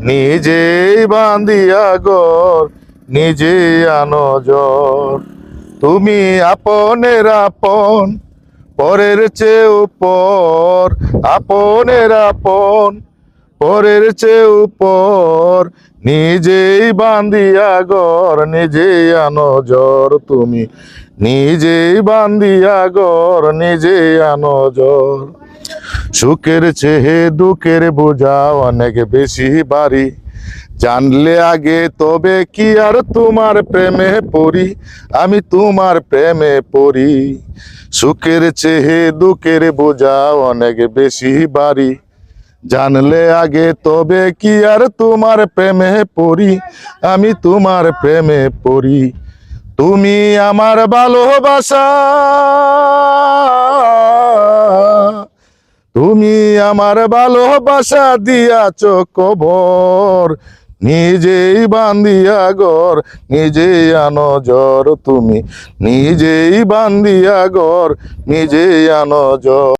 নিজেই বান্ধিয়া ঘর নিজে আনো জ্বর। তুমি আপনের আপন, পরের চেয়েও পর, আপনের আপন, পরের চেয়েও পর। নিজেই বান্ধিয়া ঘর নিজেই আনো জ্বর। তুমি নিজেই বান্ধিয়া ঘর নিজেই আনো জ্বর। সুখের চেয়ে দুঃখের বোঝা অনেক বেশি ভারী, জানলে আগে তবে কি আর তোমার প্রেমে পড়ি, আমি তোমার প্রেমে পড়ি। সুখের চেয়ে দুঃখের বোঝা অনেক বেশি ভারী, জানলে আগে তবে কি আর তোমার প্রেমে পড়ি, আমি তোমার প্রেমে পড়ি। তুমি আমার ভালোবাসা, তুমি আমার ভালোবাসা দিয়াছ কবর। নিজেই বান্ধিয়া ঘর নিজেই আনো জ্বর। তুমি নিজেই বান্ধিয়া ঘর নিজেই আনো জ্বর।